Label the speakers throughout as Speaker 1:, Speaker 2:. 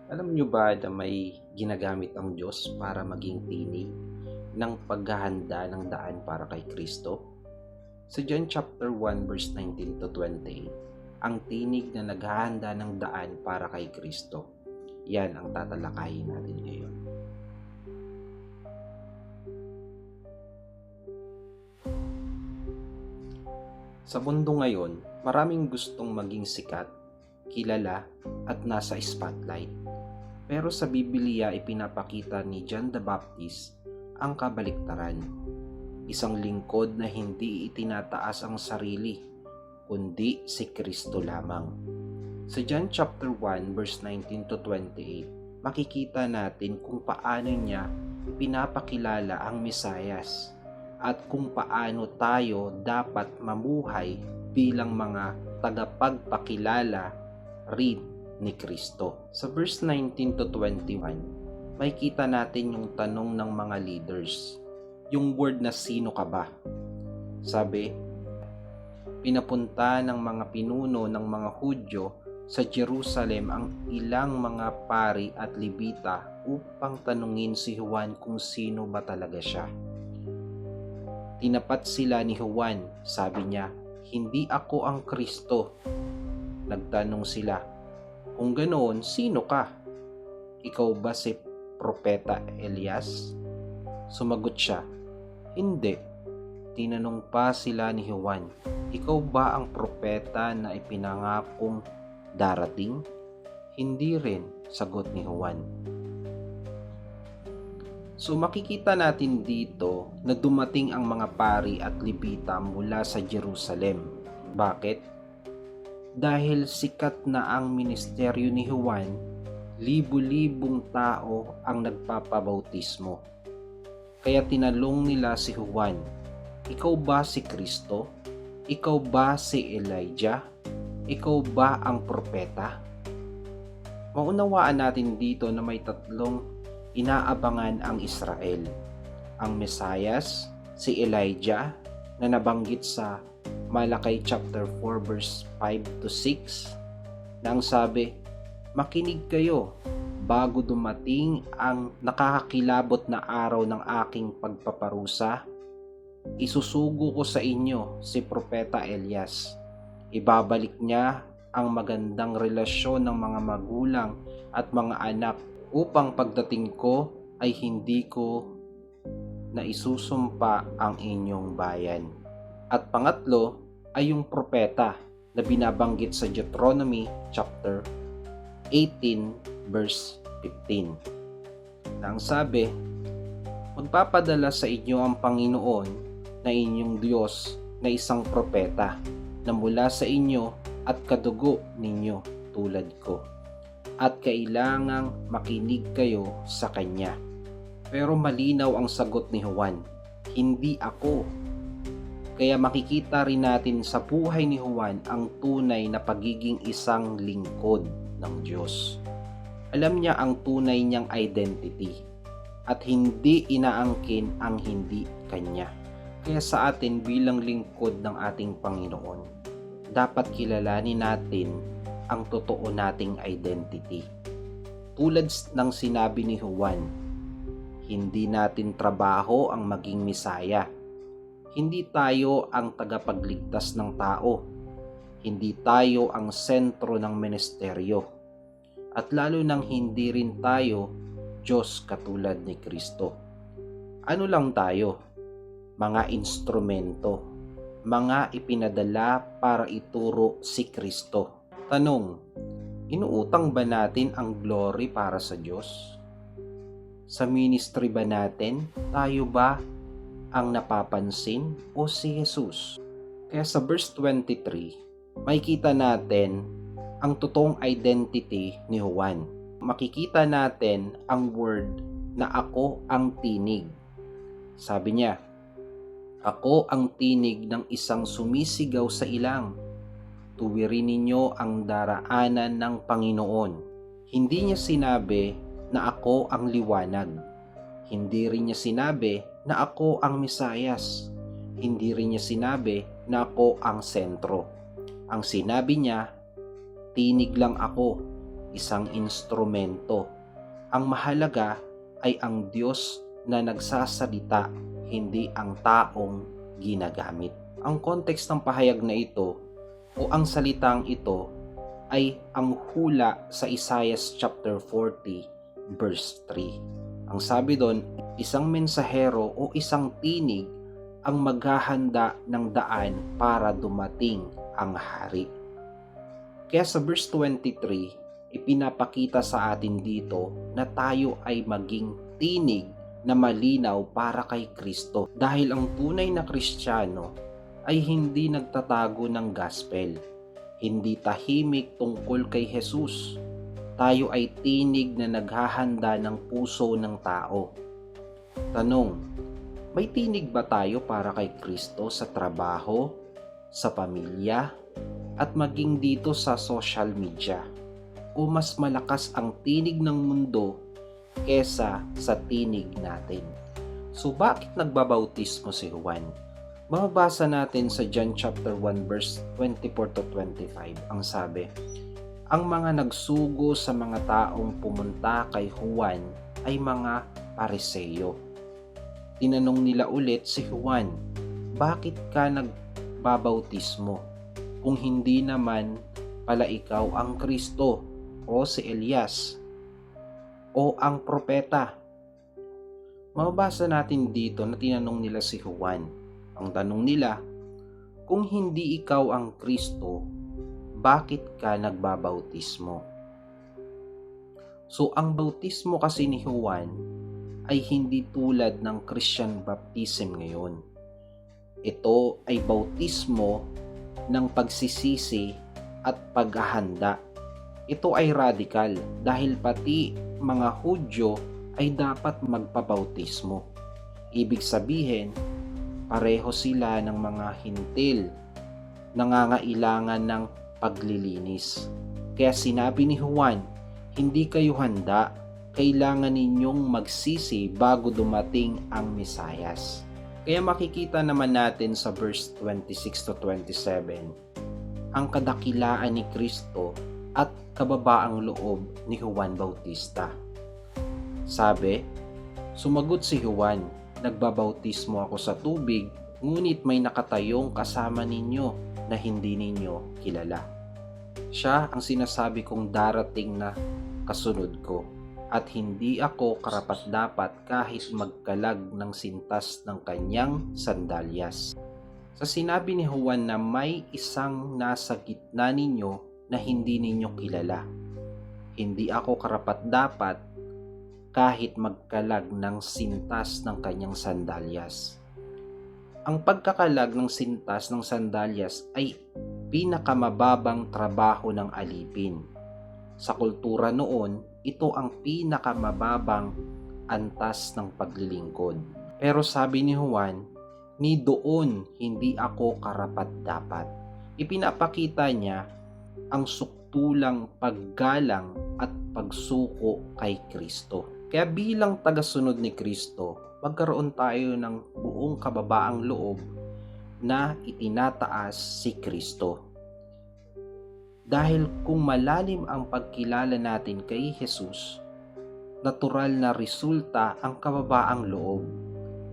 Speaker 1: Alam niyo ba na may ginagamit ang Diyos para maging tinig ng paghahanda ng daan para kay Kristo? Sa John chapter 1 verse 19 to 28, ang tinig na naghahanda ng daan para kay Kristo. Yan ang tatalakayin natin ngayon. Sa mundo ngayon, maraming gustong maging sikat, kilala, at nasa spotlight. Pero sa Biblia ipinapakita ni John the Baptist ang kabaliktaran. Isang lingkod na hindi itinataas ang sarili, kundi si Kristo lamang. Sa John chapter 1 verse 19 to 28, makikita natin kung paano niya pinapakilala ang Mesiyas at kung paano tayo dapat mamuhay bilang mga tagapagpakilala rin ni Kristo. Sa verse 19 to 21, makikita natin yung tanong ng mga leaders. Yung word na sino ka ba? Sabi, pinapunta ng mga pinuno ng mga Hudyo sa Jerusalem ang ilang mga pari at Levita upang tanungin si Juan kung sino ba talaga siya. Tinapat sila ni Juan, sabi niya, hindi ako ang Kristo. Nagtanong sila, kung ganoon, sino ka? Ikaw ba si Propeta Elias? Sumagot siya, hindi. Tinanong pa sila ni Juan, ikaw ba ang propeta na ipinangakong darating? Hindi rin, sagot ni Juan. So makikita natin dito na dumating ang mga pari at Levita mula sa Jerusalem. Bakit? Dahil sikat na ang ministeryo ni Juan, libu-libong tao ang nagpapabautismo. Kaya tinalong nila si Juan, ikaw ba si Kristo? Ikaw ba si Elijah? Ikaw ba ang propeta? Maunawaan natin dito na may tatlong inaabangan ang Israel. Ang Mesiyas, si Elijah na nabanggit sa Malakay chapter 4 verse 5 to 6 na ang sabi, makinig kayo bago dumating ang nakakakilabot na araw ng aking pagpaparusa. Isusugo ko sa inyo si Propeta Elias. Ibabalik niya ang magandang relasyon ng mga magulang at mga anak upang pagdating ko ay hindi ko na isusumpa ang inyong bayan. At pangatlo ay yung propeta na binabanggit sa Deuteronomy chapter 18 verse 15. Na ang sabi, magpapadala sa inyo ang Panginoon na inyong Diyos na isang propeta na mula sa inyo at kadugo ninyo tulad ko. At kailangang makinig kayo sa Kanya. Pero malinaw ang sagot ni Juan, hindi ako. Kaya makikita rin natin sa buhay ni Juan ang tunay na pagiging isang lingkod ng Diyos. Alam niya ang tunay niyang identity at hindi inaangkin ang hindi Kanya. Kaya sa atin bilang lingkod ng ating Panginoon, dapat kilalanin natin ang totoo nating identity. Tulad ng sinabi ni Juan, hindi natin trabaho ang maging Mesaya. Hindi tayo ang tagapagligtas ng tao. Hindi tayo ang sentro ng ministeryo. At lalo nang hindi rin tayo Diyos katulad ni Kristo. Ano lang tayo? Mga instrumento. Mga ipinadala para ituro si Kristo. Tanong, inuutang ba natin ang glory para sa Diyos? Sa ministry ba natin, tayo ba ang napapansin o si Jesus? Kaya sa verse 23, makikita natin ang totoong identity ni Juan. Makikita natin ang word na ako ang tinig. Sabi niya, ako ang tinig ng isang sumisigaw sa ilang. Tuwirin ninyo ang daraanan ng Panginoon. Hindi niya sinabi na ako ang liwanag. Hindi rin niya sinabi na ako ang Mesiyas. Hindi rin niya sinabi na ako ang sentro. Ang sinabi niya, tinig lang ako, isang instrumento. Ang mahalaga ay ang Diyos na nagsasalita, hindi ang taong ginagamit. Ang context ng pahayag na ito o ang salitang ito ay ang hula sa Isaiah chapter 40 verse 3. Ang sabi doon, isang mensahero o isang tinig ang maghahanda ng daan para dumating ang hari. Kaya sa verse 23, ipinapakita sa atin dito na tayo ay maging tinig na malinaw para kay Kristo. Dahil ang tunay na Kristiyano ay hindi nagtatago ng gospel, hindi tahimik tungkol kay Jesus. Tayo ay tinig na naghahanda ng puso ng tao. Tanong, may tinig ba tayo para kay Kristo sa trabaho, sa pamilya, at maging dito sa social media? O mas malakas ang tinig ng mundo kesa sa tinig natin? So bakit nagbabautismo si Juan? Mababasa natin sa John chapter 1 verse 24 to 25. Ang sabi, ang mga nagsugo sa mga taong pumunta kay Juan ay mga Pariseo. Tinanong nila ulit si Juan, bakit ka nagbabautismo kung hindi naman pala ikaw ang Kristo o si Elias o ang propeta? Mababasa natin dito na tinanong nila si Juan. Ang tanong nila, kung hindi ikaw ang Kristo, bakit ka nagbabautismo? So ang bautismo kasi ni Juan ay hindi tulad ng Christian baptism ngayon. Ito ay bautismo ng pagsisisi at paghahanda. Ito ay radikal dahil pati mga Hudyo ay dapat magpabautismo. Ibig sabihin, pareho sila ng mga hintil, nangangailangan ng paglilinis. Kaya sinabi ni Juan, hindi kayo handa, kailangan ninyong magsisi bago dumating ang Mesiyas. Kaya makikita naman natin sa verse 26 to 27 ang kadakilaan ni Kristo at kababaang loob ni Juan Bautista. Sabi, sumagot si Juan, nagbabautismo ako sa tubig, ngunit may nakatayong kasama ninyo na hindi ninyo kilala. Siya ang sinasabi kong darating na kasunod ko, at hindi ako karapat-dapat kahit magkalag ng sintas ng kanyang sandalyas. Sa sinabi ni Juan na may isang nasa gitna ninyo na hindi ninyo kilala, hindi ako karapat-dapat kahit magkalag ng sintas ng kanyang sandalyas. Ang pagkakalag ng sintas ng sandalyas ay pinakamababang trabaho ng alipin. Sa kultura noon, ito ang pinakamababang antas ng paglilingkod. Pero sabi ni Juan, ni doon hindi ako karapat-dapat. Ipinapakita niya ang suktulang paggalang at pagsuko kay Kristo. Kaya bilang tagasunod ni Kristo, magkaroon tayo ng buong kababaang loob na itinataas si Kristo. Dahil kung malalim ang pagkilala natin kay Jesus, natural na resulta ang kababaang loob.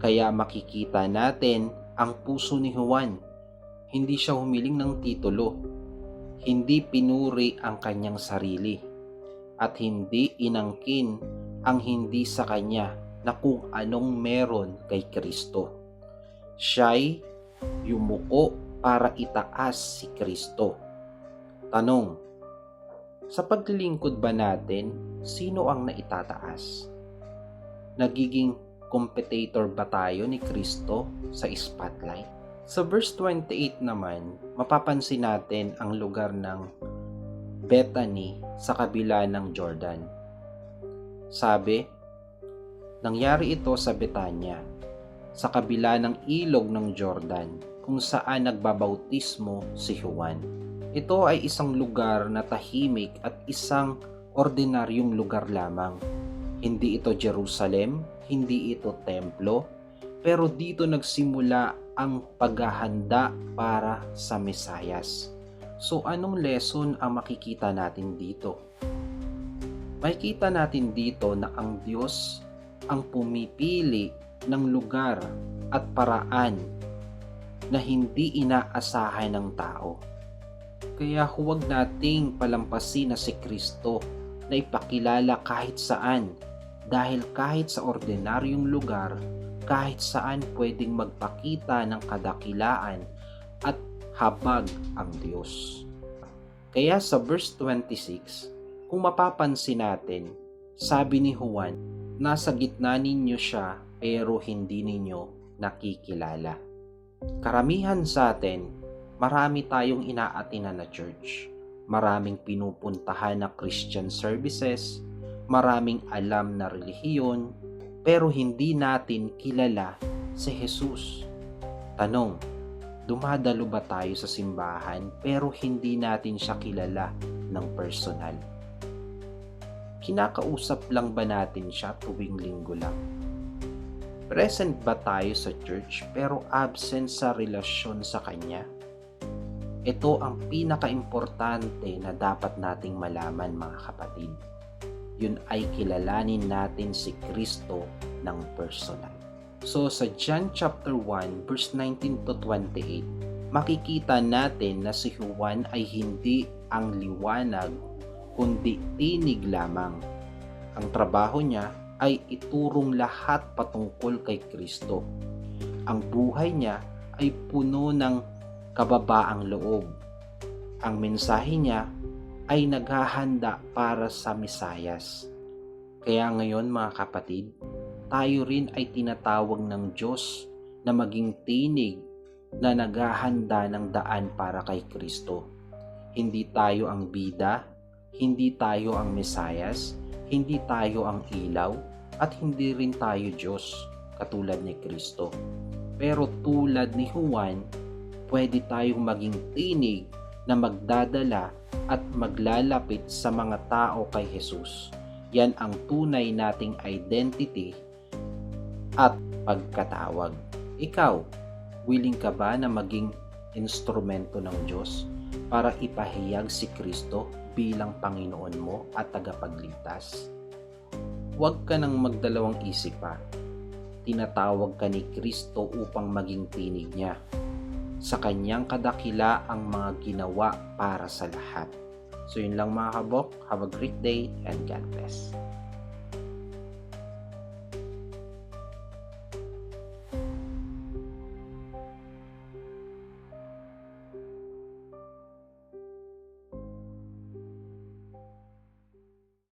Speaker 1: Kaya makikita natin ang puso ni Juan. Hindi siya humiling ng titulo, hindi pinuri ang kanyang sarili, at hindi inangkin ang hindi sa kanya na kung anong meron kay Kristo. Siya'y yumuko para itaas si Kristo. Tanong, sa paglilingkod ba natin, sino ang naitataas? Nagiging competitor ba tayo ni Kristo sa spotlight? Sa verse 28 naman, mapapansin natin ang lugar ng Bethany sa kabila ng Jordan. Sabi, nangyari ito sa Betania, sa kabila ng ilog ng Jordan, kung saan nagbabautismo si Juan. Ito ay isang lugar na tahimik at isang ordinaryong lugar lamang. Hindi ito Jerusalem, hindi ito templo, pero dito nagsimula ang paghahanda para sa Mesiyas. So anong lesson ang makikita natin dito? Makikita natin dito na ang Diyos ang pumipili ng lugar at paraan na hindi inaasahan ng tao. Kaya huwag nating palampasin na si Kristo na ipakilala kahit saan, dahil kahit sa ordinaryong lugar, kahit saan pwedeng magpakita ng kadakilaan at habag ang Diyos. Kaya sa verse 26, kung mapapansin natin, sabi ni Juan, nasa gitna ninyo siya pero hindi ninyo nakikilala. Karamihan sa atin, marami tayong inaatinan na church. Maraming pinupuntahan na Christian services, maraming alam na relihiyon, pero hindi natin kilala si Jesus. Tanong, dumadalo ba tayo sa simbahan pero hindi natin siya kilala ng personal? Kinakausap lang ba natin siya tuwing linggo lang? Present ba tayo sa church pero absent sa relasyon sa Kanya? Ito ang pinaka-importante na dapat nating malaman, mga kapatid. Yun ay kilalanin natin si Kristo ng personal. So sa John chapter 1 verse 19 to 28, makikita natin na si Juan ay hindi ang liwanag kundi tinig lamang. Ang trabaho niya ay iturong lahat patungkol kay Kristo. Ang buhay niya ay puno ng kababaang loob. Ang mensahe niya ay naghahanda para sa Mesayas. Kaya ngayon, mga kapatid, tayo rin ay tinatawag ng Diyos na maging tinig na naghahanda ng daan para kay Kristo. Hindi tayo ang bida, hindi tayo ang Mesayas, hindi tayo ang ilaw, at hindi rin tayo Diyos katulad ni Kristo. Pero tulad ni Juan, pwede tayong maging tinig na magdadala at maglalapit sa mga tao kay Jesus. Yan ang tunay nating identity at pagkatawag. Ikaw, willing ka ba na maging instrumento ng Diyos para ipahayag si Kristo bilang Panginoon mo at tagapagligtas? Huwag ka nang magdalawang isip pa. Tinatawag ka ni Kristo upang maging tinig niya. Sa kanyang kadakila ang mga ginawa para sa lahat. So yun lang, mga kabok. Have a great day and God bless.